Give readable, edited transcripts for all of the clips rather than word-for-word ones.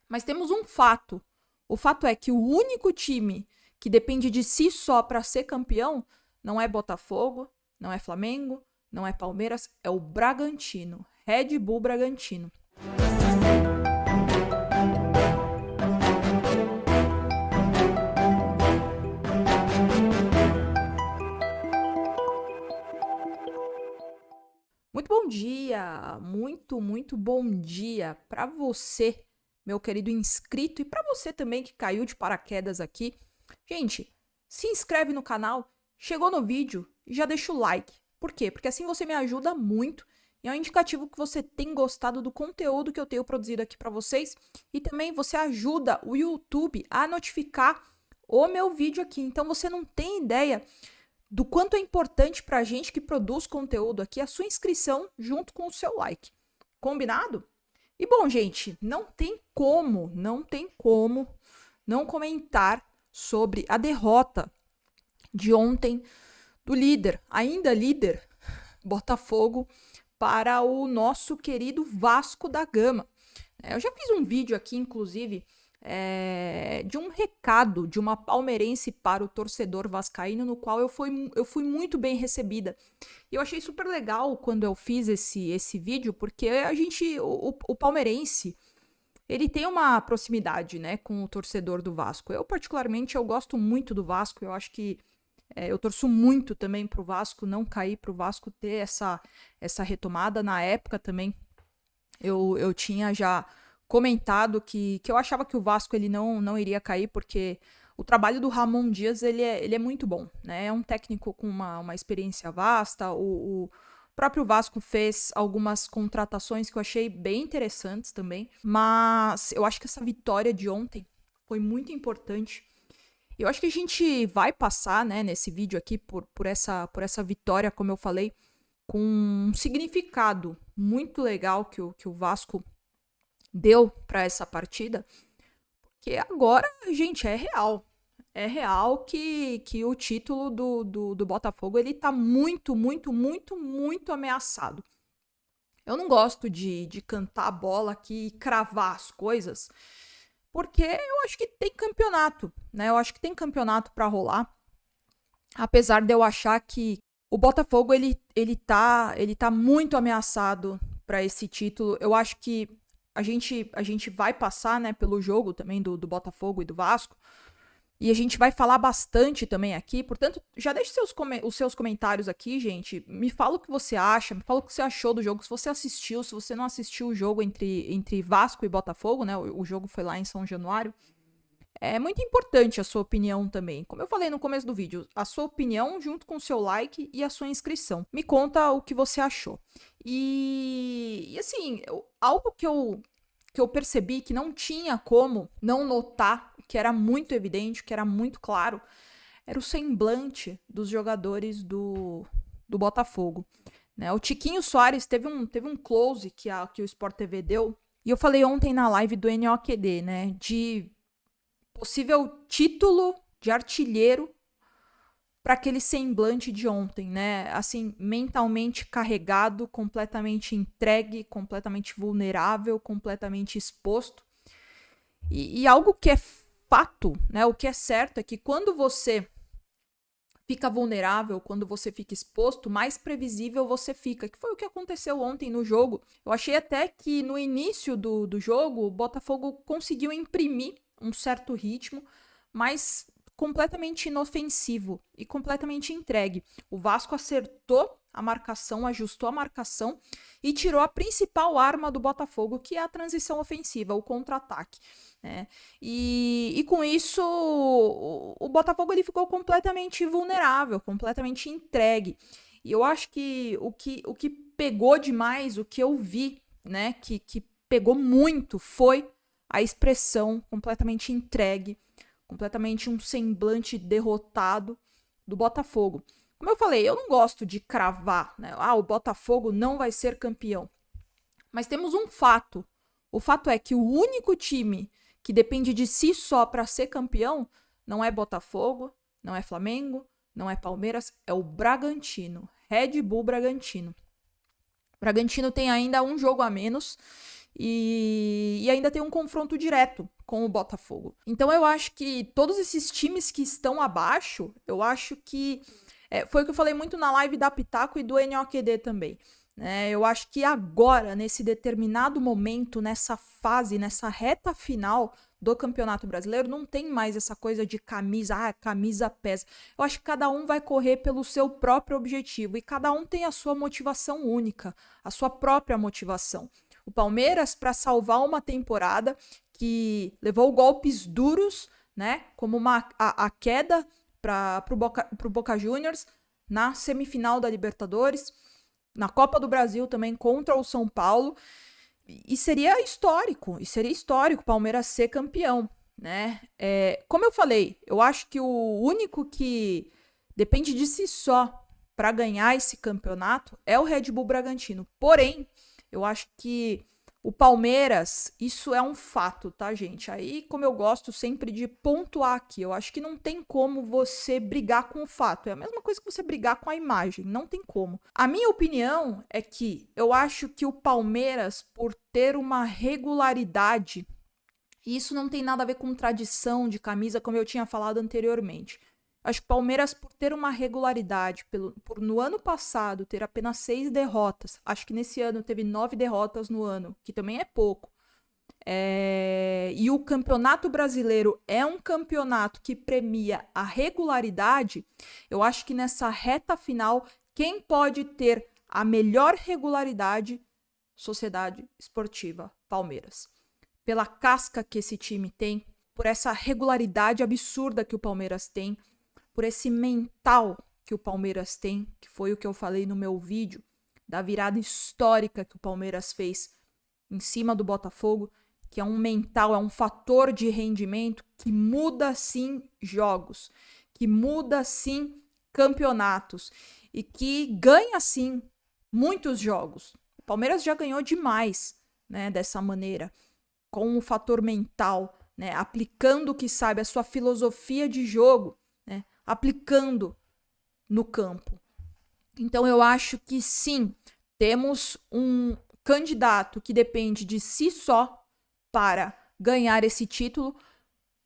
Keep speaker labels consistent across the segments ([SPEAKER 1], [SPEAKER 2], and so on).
[SPEAKER 1] Mas temos um fato. O fato é que o único time que depende de si só para ser campeão não é Botafogo, não é Flamengo, não é Palmeiras, é o Bragantino. Red Bull Bragantino. Muito bom dia, muito bom dia para você, meu querido inscrito, e para você também que caiu de paraquedas aqui. Gente, se inscreve no canal, chegou no vídeo e já deixa o like. Por quê? Porque assim você me ajuda muito e é um indicativo que você tem gostado do conteúdo que eu tenho produzido aqui para vocês, e também você ajuda o YouTube a notificar o meu vídeo aqui. Então você não tem ideia do quanto é importante pra gente que produz conteúdo aqui a sua inscrição junto com o seu like. Combinado? E bom, gente, não tem como não comentar sobre a derrota de ontem do líder, ainda líder, Botafogo, para o nosso querido Vasco da Gama. Eu já fiz um vídeo aqui, inclusive, de um recado de uma palmeirense para o torcedor vascaíno, no qual eu fui muito bem recebida. E eu achei super legal quando eu fiz esse vídeo, porque o palmeirense, ele tem uma proximidade, né, com o torcedor do Vasco. Eu, particularmente, eu gosto muito do Vasco, eu acho que eu torço muito também pro Vasco não cair, pro Vasco ter essa retomada. Na época também, eu tinha já comentado que eu achava que o Vasco ele não iria cair, porque o trabalho do Ramon Dias ele é muito bom, né? É um técnico com uma experiência vasta. O próprio Vasco fez algumas contratações que eu achei bem interessantes também, mas eu acho que essa vitória de ontem foi muito importante. Eu acho que a gente vai passar, né, nesse vídeo aqui por essa vitória, como eu falei, com um significado muito legal que o Vasco deu para essa partida, que agora, gente, é real. É real que o título do Botafogo ele tá muito ameaçado. Eu não gosto de cantar a bola aqui e cravar as coisas, porque eu acho que tem campeonato, né? Eu acho que tem campeonato para rolar, apesar de eu achar que o Botafogo ele tá muito ameaçado para esse título. Eu acho que a gente vai passar, né, pelo jogo também do Botafogo e do Vasco. E a gente vai falar bastante também aqui. Portanto, já deixe os seus comentários aqui, gente. Me fala o que você acha, me fala o que você achou do jogo. Se você assistiu, se você não assistiu o jogo entre Vasco e Botafogo, né? O jogo foi lá em São Januário. É muito importante a sua opinião também. Como eu falei no começo do vídeo, a sua opinião junto com o seu like e a sua inscrição. Me conta o que você achou. E assim, algo que eu percebi que não tinha como não notar, que era muito evidente, que era muito claro, era o semblante dos jogadores do Botafogo. Né? O Tiquinho Soares teve um close que o Sport TV deu, e eu falei ontem na live do NOQD, né, de possível título de artilheiro para aquele semblante de ontem, né? Assim, mentalmente carregado, completamente entregue, completamente vulnerável, completamente exposto. E algo que é fato, né? O que é certo é que quando você fica vulnerável, quando você fica exposto, mais previsível você fica, que foi o que aconteceu ontem no jogo. Eu achei até que no início do jogo, o Botafogo conseguiu imprimir um certo ritmo, mas completamente inofensivo e completamente entregue. O Vasco acertou a marcação, ajustou a marcação e tirou a principal arma do Botafogo, que é a transição ofensiva, o contra-ataque. Né? E com isso, o Botafogo ele ficou completamente vulnerável, completamente entregue. E eu acho que o que pegou demais, o que eu vi, né, que pegou muito, foi a expressão completamente entregue, completamente um semblante derrotado do Botafogo. Como eu falei, eu não gosto de cravar, né? O Botafogo não vai ser campeão. Mas temos um fato. O fato é que o único time que depende de si só para ser campeão não é Botafogo, não é Flamengo, não é Palmeiras, é o Bragantino. Red Bull Bragantino. O Bragantino tem ainda um jogo a menos e ainda tem um confronto direto com o Botafogo. Então eu acho que todos esses times que estão abaixo, eu acho que foi o que eu falei muito na live da Pitaco e do NOQD também. Eu acho que agora, nesse determinado momento, nessa fase, nessa reta final do Campeonato Brasileiro, não tem mais essa coisa de camisa, camisa pesa. Eu acho que cada um vai correr pelo seu próprio objetivo e cada um tem a sua motivação única, a sua própria motivação. O Palmeiras, para salvar uma temporada que levou golpes duros, né, como a queda para o Boca Juniors na semifinal da Libertadores, na Copa do Brasil também contra o São Paulo, e seria histórico o Palmeiras ser campeão, né? Como eu falei, eu acho que o único que depende de si só para ganhar esse campeonato é o Red Bull Bragantino. Porém, eu acho que o Palmeiras, isso é um fato, tá, gente? Aí, como eu gosto sempre de pontuar aqui, eu acho que não tem como você brigar com o fato. É a mesma coisa que você brigar com a imagem, não tem como. A minha opinião é que eu acho que o Palmeiras, por ter uma regularidade, e isso não tem nada a ver com tradição de camisa, como eu tinha falado anteriormente. Acho que o Palmeiras, por ter uma regularidade, por no ano passado ter apenas 6 derrotas, acho que nesse ano teve 9 derrotas no ano, que também é pouco. E o Campeonato Brasileiro é um campeonato que premia a regularidade. Eu acho que nessa reta final, quem pode ter a melhor regularidade? Sociedade Esportiva Palmeiras. Pela casca que esse time tem, por essa regularidade absurda que o Palmeiras tem, por esse mental que o Palmeiras tem, que foi o que eu falei no meu vídeo, da virada histórica que o Palmeiras fez em cima do Botafogo, que é um mental, é um fator de rendimento que muda sim jogos, que muda sim campeonatos e que ganha sim muitos jogos. O Palmeiras já ganhou demais, né, dessa maneira, com o fator mental, né, aplicando o que sabe, a sua filosofia de jogo, né, aplicando no campo. Então eu acho que sim, temos um candidato que depende de si só para ganhar esse título,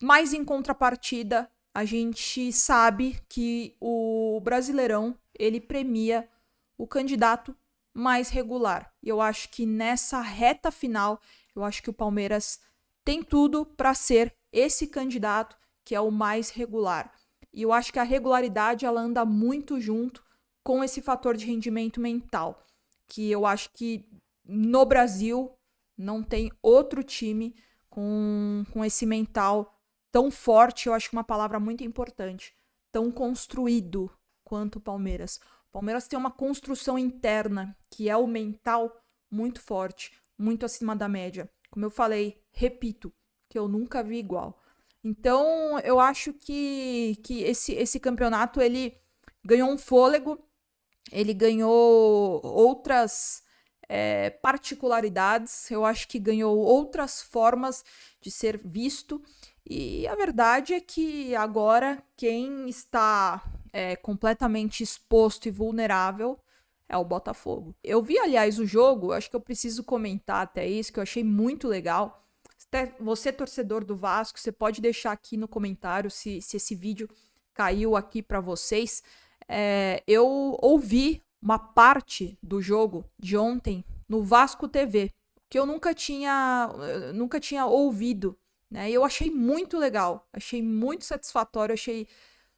[SPEAKER 1] mas em contrapartida a gente sabe que o Brasileirão ele premia o candidato mais regular. E eu acho que nessa reta final, eu acho que o Palmeiras tem tudo para ser esse candidato que é o mais regular. E eu acho que a regularidade ela anda muito junto com esse fator de rendimento mental, que eu acho que no Brasil não tem outro time com esse mental tão forte, eu acho que uma palavra muito importante, tão construído quanto o Palmeiras. O Palmeiras tem uma construção interna, que é o mental, muito forte, muito acima da média. Como eu falei, repito, que eu nunca vi igual. Então, eu acho que esse campeonato, ele ganhou um fôlego, ele ganhou outras particularidades, eu acho que ganhou outras formas de ser visto, e a verdade é que agora quem está completamente exposto e vulnerável é o Botafogo. Eu vi, aliás, o jogo, acho que eu preciso comentar até isso, que eu achei muito legal. Você, torcedor do Vasco, você pode deixar aqui no comentário se esse vídeo caiu aqui para vocês. Eu ouvi uma parte do jogo de ontem no Vasco TV, que eu nunca tinha ouvido, né? E eu achei muito legal, achei muito satisfatório, achei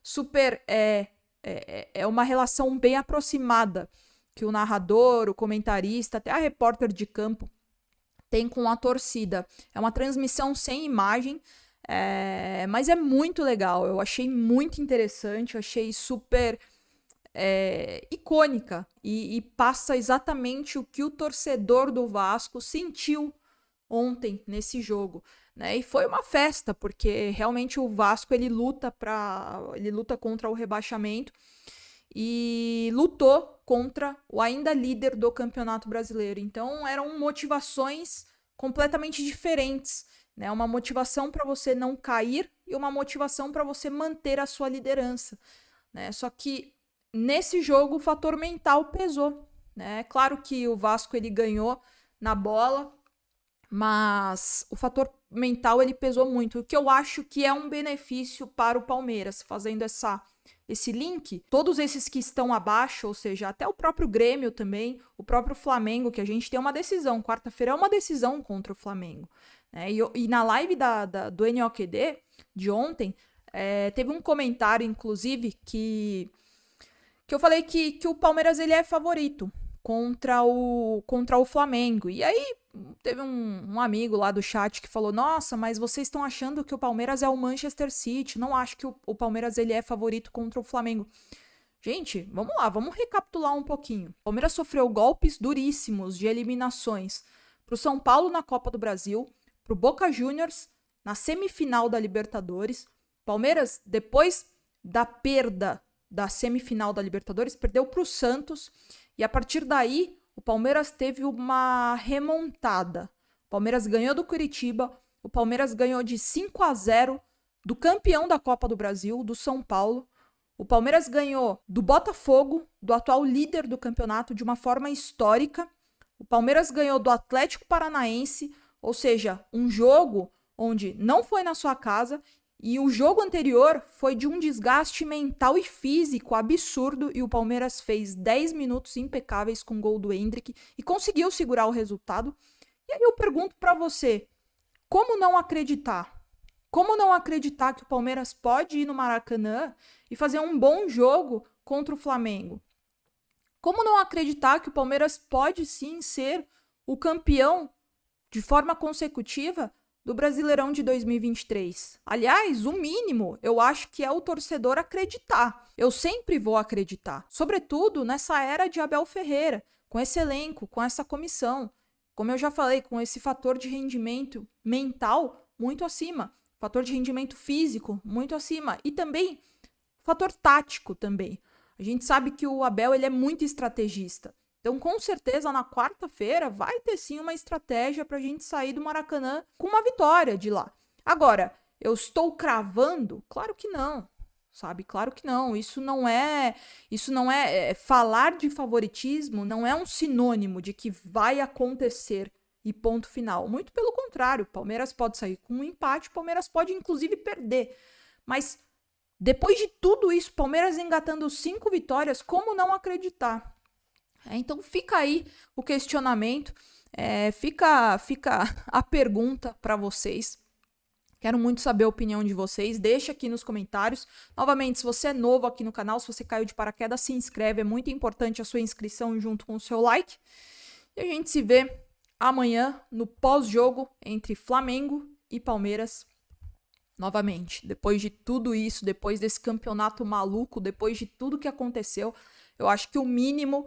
[SPEAKER 1] super... É uma relação bem aproximada que o narrador, o comentarista, até a repórter de campo tem com a torcida. É uma transmissão sem imagem, mas é muito legal. Eu achei muito interessante, eu achei super icônica e passa exatamente o que o torcedor do Vasco sentiu ontem nesse jogo, né? E foi uma festa, porque realmente o Vasco ele luta contra o rebaixamento e lutou contra o ainda líder do Campeonato Brasileiro. Então eram motivações completamente diferentes, né? Uma motivação para você não cair e uma motivação para você manter a sua liderança, né? Só que nesse jogo o fator mental pesou, né? Claro que o Vasco ele ganhou na bola, mas o fator mental ele pesou muito, o que eu acho que é um benefício para o Palmeiras, fazendo esse link, todos esses que estão abaixo, ou seja, até o próprio Grêmio também, o próprio Flamengo, que a gente tem uma decisão, quarta-feira é uma decisão contra o Flamengo, né? E na live do NOQD de ontem, teve um comentário, inclusive, que eu falei que o Palmeiras ele é favorito contra o Flamengo. E aí teve um amigo lá do chat que falou: nossa, mas vocês estão achando que o Palmeiras é o Manchester City, não acho que o Palmeiras ele é favorito contra o Flamengo. Gente, vamos lá, vamos recapitular um pouquinho. O Palmeiras sofreu golpes duríssimos de eliminações pro São Paulo na Copa do Brasil, pro Boca Juniors na semifinal da Libertadores. Palmeiras, depois da perda da semifinal da Libertadores, perdeu pro Santos. E a partir daí, o Palmeiras teve uma remontada. O Palmeiras ganhou do Curitiba, o Palmeiras ganhou de 5-0 do campeão da Copa do Brasil, do São Paulo. O Palmeiras ganhou do Botafogo, do atual líder do campeonato, de uma forma histórica. O Palmeiras ganhou do Atlético Paranaense, ou seja, um jogo onde não foi na sua casa. E o jogo anterior foi de um desgaste mental e físico absurdo e o Palmeiras fez 10 minutos impecáveis com o gol do Endrick e conseguiu segurar o resultado. E aí eu pergunto pra você, como não acreditar? Como não acreditar que o Palmeiras pode ir no Maracanã e fazer um bom jogo contra o Flamengo? Como não acreditar que o Palmeiras pode sim ser o campeão de forma consecutiva do Brasileirão de 2023. Aliás, o mínimo, eu acho que é o torcedor acreditar. Eu sempre vou acreditar. Sobretudo nessa era de Abel Ferreira, com esse elenco, com essa comissão. Como eu já falei, com esse fator de rendimento mental muito acima. Fator de rendimento físico muito acima. E também fator tático também. A gente sabe que o Abel ele é muito estrategista. Então, com certeza, na quarta-feira vai ter sim uma estratégia para a gente sair do Maracanã com uma vitória de lá. Agora, eu estou cravando? Claro que não, sabe? Claro que não. Isso não é falar de favoritismo, não é um sinônimo de que vai acontecer e ponto final. Muito pelo contrário, o Palmeiras pode sair com um empate, o Palmeiras pode inclusive perder. Mas depois de tudo isso, Palmeiras engatando 5 vitórias, como não acreditar? Então fica aí o questionamento, fica a pergunta para vocês. Quero muito saber a opinião de vocês, deixa aqui nos comentários. Novamente, se você é novo aqui no canal, se você caiu de paraquedas, se inscreve, é muito importante a sua inscrição junto com o seu like. E a gente se vê amanhã no pós-jogo entre Flamengo e Palmeiras. Novamente, depois de tudo isso, depois desse campeonato maluco, depois de tudo que aconteceu, eu acho que o mínimo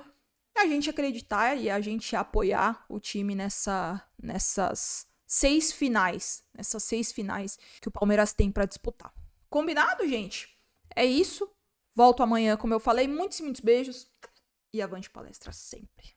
[SPEAKER 1] a gente acreditar e a gente apoiar o time nessas 6 finais, que o Palmeiras tem para disputar. Combinado, gente? É isso. Volto amanhã, como eu falei. Muitos beijos e avante palestra sempre.